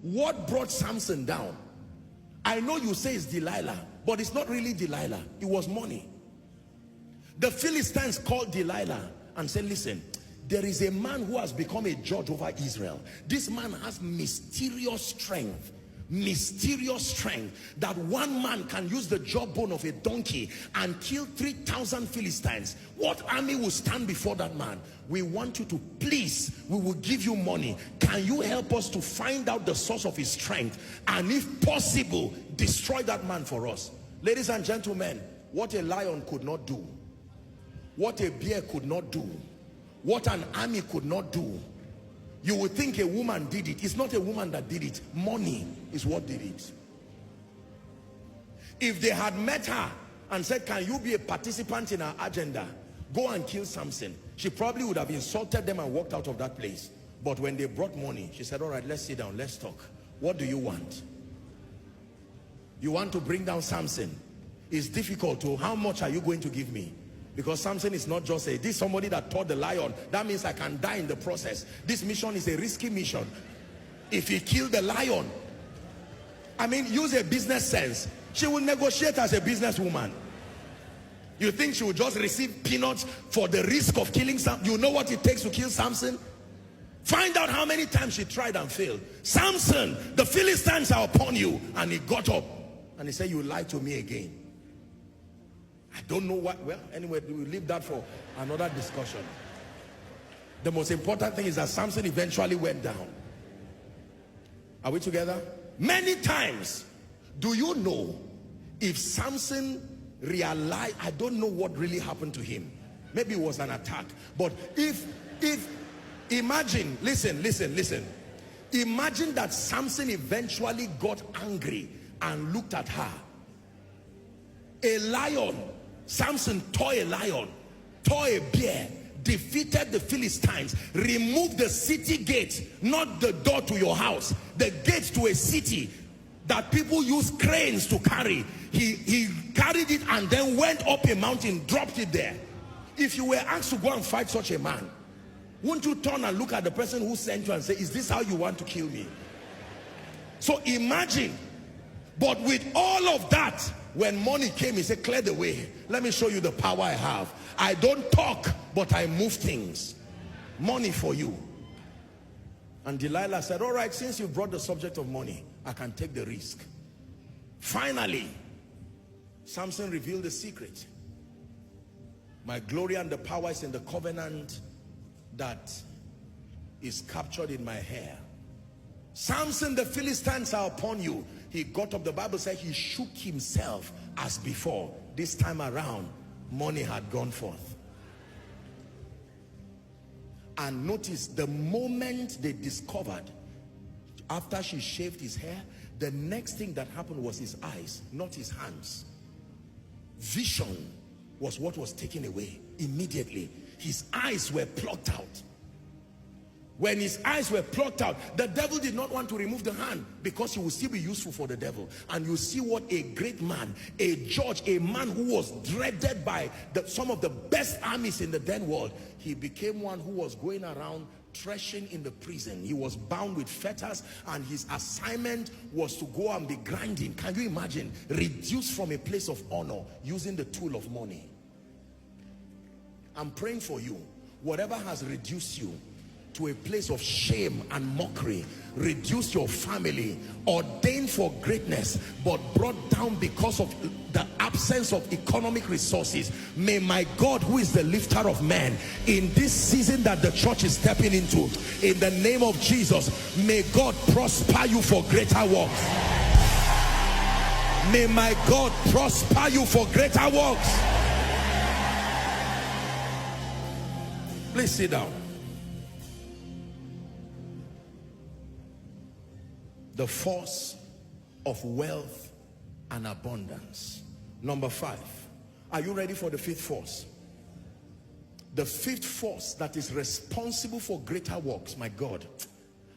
What brought Samson down? I know you say it's Delilah, but it's not really Delilah. It was money. The Philistines called Delilah and said, listen, there is a man who has become a judge over Israel. This man has mysterious strength that one man can use the jawbone of a donkey and kill 3,000 Philistines. What army will stand before that man? We want you to, please, we will give you money. Can you help us to find out the source of his strength, and if possible, destroy that man for us? Ladies and gentlemen, what a lion could not do, what a bear could not do, what an army could not do. You would think a woman did it. It's not a woman that did it. Money is what did it. If they had met her and said, can you be a participant in our agenda? Go and kill Samson. She probably would have insulted them and walked out of that place. But when they brought money, she said, all right, let's sit down, let's talk. What do you want? You want to bring down Samson? It's difficult to, how much are you going to give me? Because Samson is not just this somebody that taught the lion. That means I can die in the process. This mission is a risky mission. If he killed the lion, I mean, use a business sense. She will negotiate as a businesswoman. You think she will just receive peanuts for the risk of killing Samson? You know what it takes to kill Samson? Find out how many times she tried and failed. Samson, the Philistines are upon you. And he got up and he said, you lied to me again. I don't know what. Well, anyway, we'll leave that for another discussion. The most important thing is that Samson eventually went down. Are we together? Many times, do you know, if Samson realized, I don't know what really happened to him. Maybe it was an attack. But if imagine, listen. Imagine that Samson eventually got angry and looked at her. A lion, Samson tore a lion, tore a bear, defeated the Philistines, removed the city gate, not the door to your house, the gate to a city that people use cranes to carry. He carried it and then went up a mountain, dropped it there. If you were asked to go and fight such a man, wouldn't you turn and look at the person who sent you and say, is this how you want to kill me? So imagine, but with all of that, when money came, he said, clear the way. Let me show you the power I have. I don't talk, but I move things. Money for you. And Delilah said, all right, since you brought the subject of money, I can take the risk. Finally, Samson revealed the secret. My glory and the power is in the covenant that is captured in my hair. Samson, the Philistines are upon you. He got up, the Bible said he shook himself as before. This time around, money had gone forth. And notice, the moment they discovered, after she shaved his hair, the next thing that happened was his eyes, not his hands. Vision was what was taken away immediately. His eyes were plucked out. When his eyes were plucked out, the devil did not want to remove the hand because he would still be useful for the devil. And you see what a great man, a judge, a man who was dreaded by some of the best armies in the then world. He became one who was going around threshing in the prison. He was bound with fetters and his assignment was to go and be grinding. Can you imagine? Reduced from a place of honor using the tool of money. I'm praying for you. Whatever has reduced you to a place of shame and mockery, reduce your family, ordained for greatness but brought down because of the absence of economic resources, may my God, who is the lifter of men, in this season that the church is stepping into, in the name of Jesus, may God prosper you for greater works. May my God prosper you for greater works. Please sit down. The force of wealth and abundance. Number 5. Are you ready for the 5th force? The 5th force that is responsible for greater works. My God,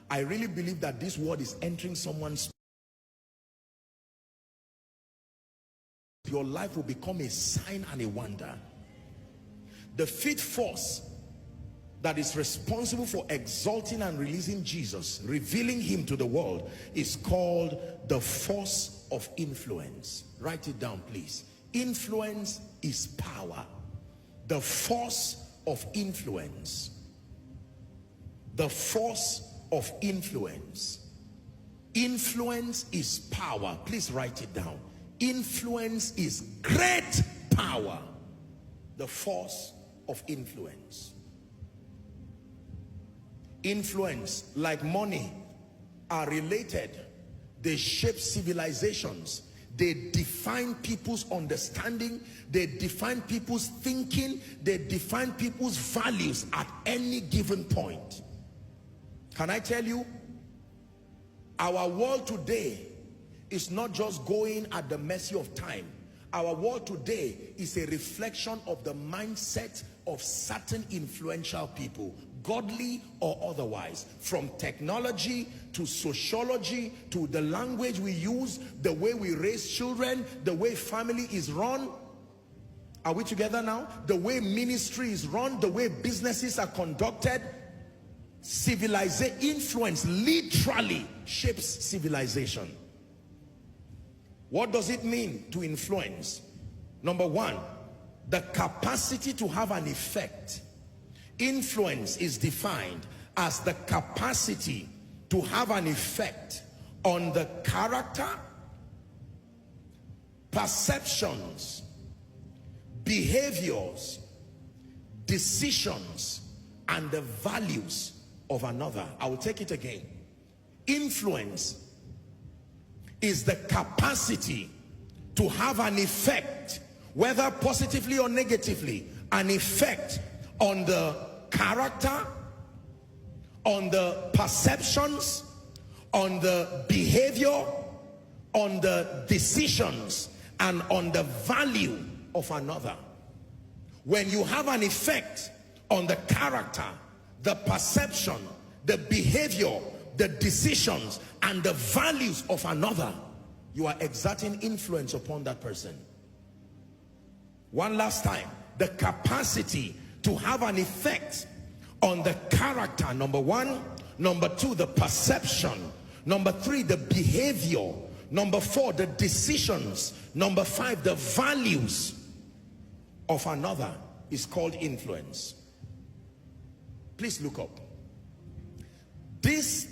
I really believe that this word is entering someone's. Your life will become a sign and a wonder. The 5th force that is responsible for exalting and releasing Jesus, revealing him to the world, is called the force of influence. Write it down, please. Influence is power. The force of influence. The force of influence. Influence is power. Please write it down. Influence is great power. The force of influence. Influence, like money, are related. They shape civilizations. They define people's understanding. They define people's thinking. They define people's values at any given point. Can I tell you, our world today is not just going at the mercy of time. Our world today is a reflection of the mindset of certain influential people, godly or otherwise, from technology to sociology to the language we use, the way we raise children, the way family is run. Are we together now? The way ministry is run, the way businesses are conducted. Civilization, influence literally shapes civilization. What does it mean to influence? Number one, the capacity to have an effect. Influence is defined as the capacity to have an effect on the character, perceptions, behaviors, decisions, and the values of another. I will take it again. Influence is the capacity to have an effect, whether positively or negatively, an effect on the character, on the perceptions, on the behavior, on the decisions, and on the value of another. When you have an effect on the character, the perception, the behavior, the decisions, and the values of another, you are exerting influence upon that person. One last time, the capacity to have an effect on the character, number one. Number two, the perception. Number three, the behavior. Number four, the decisions. Number five, the values of another is called influence. Please look up. This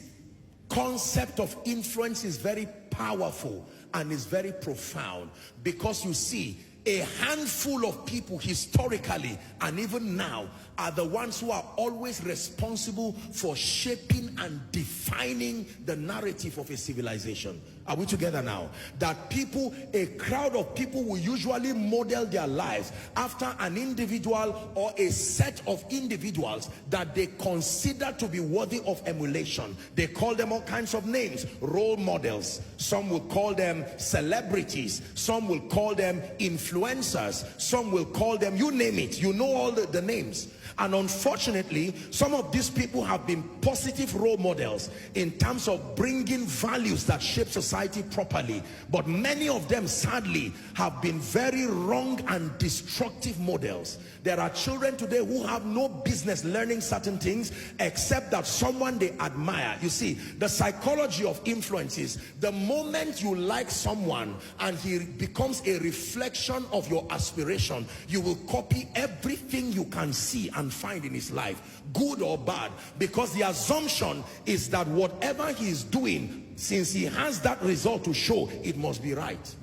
concept of influence is very powerful and is very profound, because you see, a handful of people historically and even now are the ones who are always responsible for shaping and defining the narrative of a civilization. Are we together now? That people, a crowd of people, will usually model their lives after an individual or a set of individuals that they consider to be worthy of emulation. They call them all kinds of names. Role models. Some will call them celebrities. Some will call them influencers. Some will call them, you name it. You know all the names. And unfortunately, some of these people have been positive role models in terms of bringing values that shape society properly. But many of them, sadly, have been very wrong and destructive models. There are children today who have no business learning certain things except that someone they admire. You see, the psychology of influence is the moment you like someone and he becomes a reflection of your aspiration, you will copy everything you can see and find in his life, good or bad, because the assumption is that whatever he is doing, since he has that result to show, it must be right.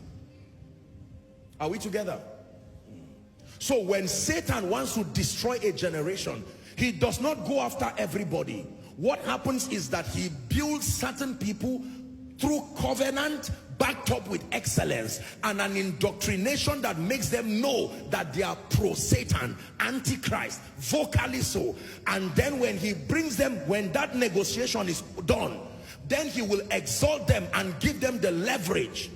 Are we together? So when Satan wants to destroy a generation, he does not go after everybody. What happens is that he builds certain people through covenant, backed up with excellence and an indoctrination that makes them know that they are pro-Satan, antichrist, vocally so. And then when he brings them, when that negotiation is done, then he will exalt them and give them the leverage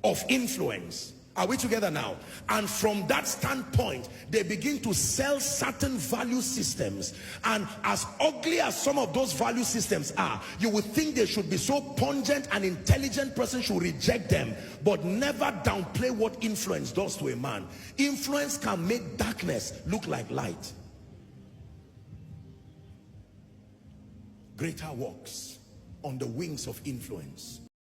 of influence. Are we together now? And from that standpoint, they begin to sell certain value systems. And as ugly as some of those value systems are, you would think they should be so pungent, an intelligent person should reject them. But never downplay what influence does to a man. Influence can make darkness look like light. Greater works on the wings of influence.